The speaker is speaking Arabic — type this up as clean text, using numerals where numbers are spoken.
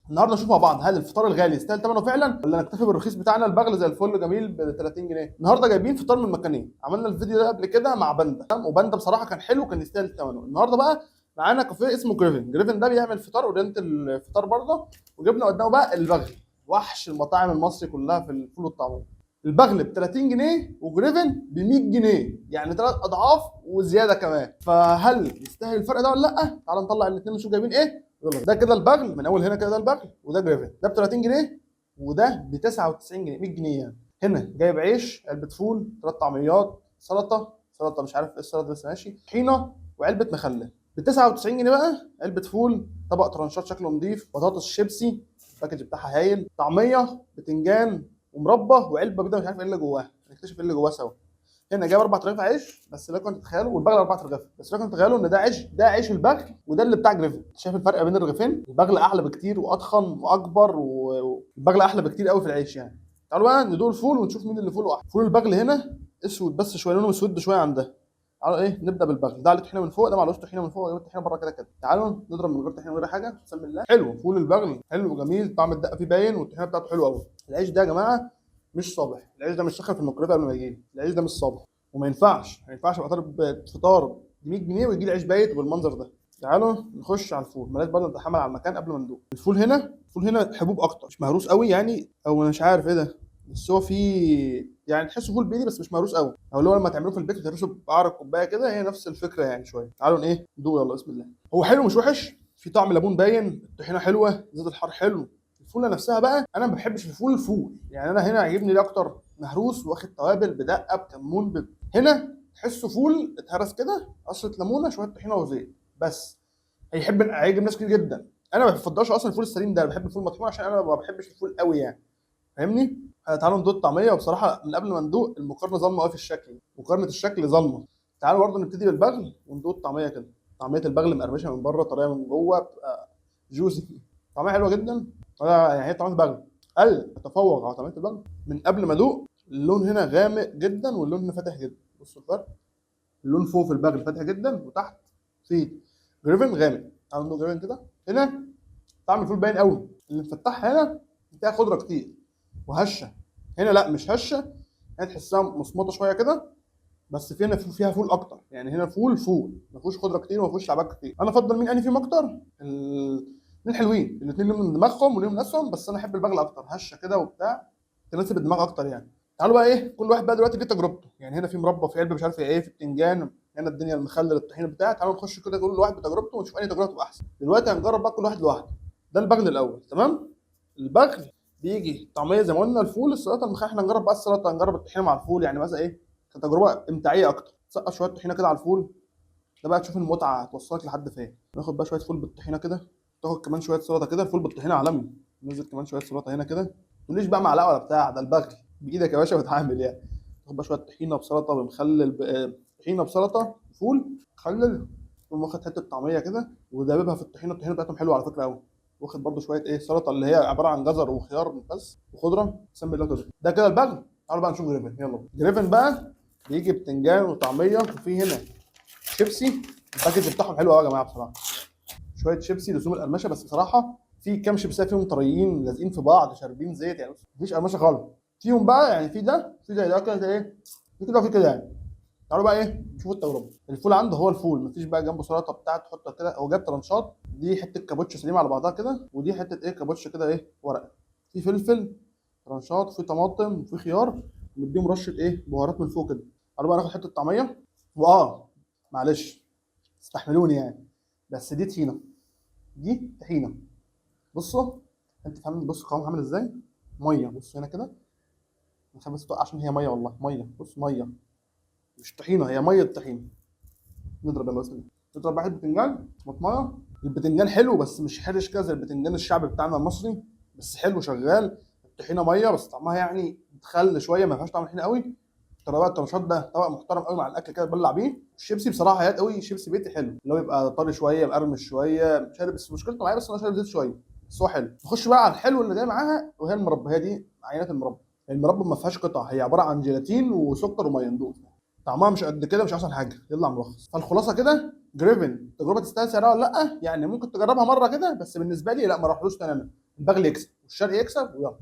النهارده نشوف مع بعض هل الفطار الغالي يستاهل ثمنه فعلا ولا نكتفي بالرخيص بتاعنا البغل زي الفل جميل ب 30 جنيه. النهارده جايبين فطار من مكانين، عملنا الفيديو ده قبل كده مع باندا، وباندا بصراحه كان حلو كان يستاهل ثمنه. النهارده بقى معانا كافيه اسمه جريفن. جريفن ده بيعمل فطار اورينتال الفطار برضه، وجبنا قدامه بقى البغل، وحش المطاعم المصري كلها في الفول والطعميه. البغل ب 30 جنيه وجريفن ب 100 جنيه، يعني 3 اضعاف وزياده كمان. فهل يستاهل الفرق ده ولا لا؟ تعال نطلع الاثنين ونشوف جايبين ايه. يلا، ده كده البغل من اول هنا كده، ده البغل وده جريفن. ده ب 30 جنيه وده ب 99 جنيه، 100 جنيه يعني. هنا جايب عيش، علبه فول، 3 طعميات، سلطه مش عارف ايه السلطه بس ماشي، طحينه، وعلبه مخلل. ب 99 جنيه بقى علبه فول، طبق ترانشات شكله نظيف، بطاطس شيبسي الباكج بتاعها هايل، طعميه، بتنجان ومربى، وعلبه بيضه مش عارف ايه اللي جواها، هنكتشف ايه اللي جواها سوا. هنا جايب 4 رغيف عيش بس، لكم تتخيلوا، والبغل 4 رغيف بس، لكم تتخيلوا ان ده عيش البغل وده اللي بتاع جريفن. شايف الفرق بين الرغيفين؟ البغل احلى بكتير واضخم واكبر، والبغل احلى بكتير قوي في العيش يعني. تعالوا بقى ندوق الفول ونشوف مين اللي فوله احلى. فول البغل هنا اسود بس شويه، لونه مسود شويه عن ده. تعالوا ايه نبدا بالبغل، ده عليه طحينه من فوق، ده معلوش طحينه من فوق، الطحينه بره كده كده. تعالوا نضرب من غير طحينه من غير حاجه، بسم الله. حلو فول البغل، حلو وجميل، طعم الدقه فيه باين، والطحينه بتاعته حلوه قوي. العيش ده يا جماعه مش صابح، العيش ده مش سخن في الميكرويف قبل ما يجي، العيش ده مش صابح، وما ينفعش ابقى طالب فطار ب 100 جنيه ويجي لي عيش بايت بالمنظر ده. تعالوا نخش على الفول، بلاش برضه نتحمل على المكان قبل ما ندوق. الفول هنا حبوب اكتر، مش مهروس قوي يعني، او انا مش عارف ايه ده، بس هو فيه يعني تحسه فول بيدي بس مش مهروس قوي، او اللي هو لما تعملوه في البيت وتهرسه بقعر الكوبايه كده، هي نفس الفكره يعني شويه. تعالوا ايه ندوق، يلا بسم الله. هو حلو مش وحش، في طعم ليمون باين، الطحينه حلوه، زيت الحار حلو. الفوله نفسها بقى انا ما بحبش الفول يعني، انا هنا عاجبني ليه اكتر، مهروس واخد توابل بدقه بكمون هنا تحسه فول اتهرس كده، قصره ليمونه شويه طحينه وزيت بس. هيعجب ناس كتير جدا. انا ما بفضلش اصلا الفول السليم ده، بحب الفول المطحون عشان انا ما بحبش الفول قوي يعني، فاهمني. تعالوا ندوق الطعميه، وبصراحه من قبل ما ندوق المقارنه ظلمه قوي في الشكل، مقارنه الشكل ظلمه. تعالوا برضه نبتدي بالبغل وندوق الطعميه كده. طعميه البغل مقرمشه من بره، طريه من جوه، بتبقى جوسي، طعميه حلوه جدا. يعني هي طعميه بغل قال تتفوق على طعميه البغل. من قبل ما ادوق، اللون هنا غامق جدا واللون هنا فاتح جدا، بصوا الفرق، اللون فوق في البغل فاتح جدا وتحت في جريفن غامق. تعالوا ندوق جريفن كده. هنا طعم الفول باين قوي، اللي مفتحها هنا فيها خضره كتير وهشه، هنا لا مش هشه، هنا تحسها مصمطه شويه كده، بس فيها فول اكتر يعني، هنا فول ما فيهوش خضره كتير وما فيهوش لعبات كتير. انا افضل مين انهي فيهم اكتر؟ الاثنين حلوين، الاثنين ليهم من دماغهم وليهم ناسهم، بس انا احب البغل اكتر، هشه كده وبتاع، تناسب الدماغ اكتر يعني. تعالوا بقى ايه، كل واحد بقى دلوقتي ليه تجربته يعني. هنا في مربى، في علبه مش عارف ايه، في بتنجان، هنا الدنيا المخلل الطحينه بتاع. تعالوا نخش كده كل واحد بتجربته ونشوف انهي تجربته تبقى احسن. دلوقتي هنجرب بقى كل واحد لوحده. ده البغل الاول، تمام. البغل بيجي طعميه زي ما قلنا، الفول، السلطه المخلل. احنا هنجرب بقى السلطه، هنجرب الطحينه مع الفول يعني، مثلا ايه كتجربه امتاعيه اكتر. تسقط شويه طحينه كده على الفول، ده بقى تشوف المتعه هتوصلك لحد فين. ناخد بقى شويه فول بالطحينه كده، تاخد كمان شويه سلطه كده، الفول بالطحينه عالمي. ننزل كمان شويه سلطه هنا كده، ما تقوليش بقى معلقه ولا بتاع، ده البغل بايدك يا باشا وتعامل يعني. تاخد بقى شويه طحينه بسلطه بمخلل طحينه بسلطه فول مخلل، تقوم واخد حته طعميه كده وداببها في الطحينه. الطحينه بتاعتهم حلوه على فكره قوي. واخد برده شويه ايه سلطه اللي هي عباره عن جزر وخيار بس وخضره، بسم الله كده. ده كده البغل. تعالوا بقى نشوف جريفن، يلا. جريفن بقى بيجي بتنجان وطعميه، وفي هنا شيبسي. الباكج بتاعهم حلو قوي يا جماعه بصراحه، شويه شيبسي لزوم القرمشه، بس بصراحه في كام شيبسيه فيهم طريين لازقين في بعض شاربين زيت يعني، مفيش قرمشه خالص فيهم بقى يعني. في ده في زي ده كده ايه، في كده وفي كده يعني. تعالوا بقى ايه نشوف التجربه. الفول عنده هو الفول، مفيش بقى جنبه سلطه بتاع تحطها كده. هو جاب ترانشات، دي حته كابوتش سليمه على بعضها كده، ودي حته ايه كابوتش كده ايه ورقه، في فلفل ترانشات، وفي طماطم، وفي خيار، ومديهم رشه ايه بهارات من فوق كده. تعالوا بقى ناخد حته طعميه، معلش استحملوني يعني، بس دي طحينه، دي طحينه. بصوا انت فاهمني، بص القوام عامل ازاي، ميه. بص هنا كده، عشان بس تقع، عشان هي ميه والله ميه، بص ميه مش طحينه، هي ميه طحينه. نضرب يلا بسم الله. نضرب واحد بتنجان مطميه. البتنجان حلو بس مش حرش كده زي البتنجان الشعبي بتاعنا المصري، بس حلو شغال. الطحينه ميه بس طعمها يعني متخل شويه، ما فيهاش طعم طحينه قوي. ترى بقى الطرشات ده طبق محترم قوي مع الاكل كده تبلع بيه. الشيبسي بصراحه هيات قوي، شيبسي بيتي حلو، اللي هو يبقى طري شويه مقرمش شويه شارب، بس مشكلته معايا بس انا شارب زيت شويه، بس هو حلو. نخش بقى على الحلو اللي جاي معاها، وهي المربى. هي دي عينات المربى. المربى ما فيهاش قطع، هي عباره عن جيلاتين وسكر وميه ندوق. طعمها مش قد كده، مش احسن حاجه، يلا على ملخص. فالخلاصه كده، جريفن تجربه تستاهل سعرها ولا لا؟ يعني ممكن تجربها مره كده، بس بالنسبه لي لا، ما اروحلوش تاني انا. البغل يكسب والشرق يكسب ويلا.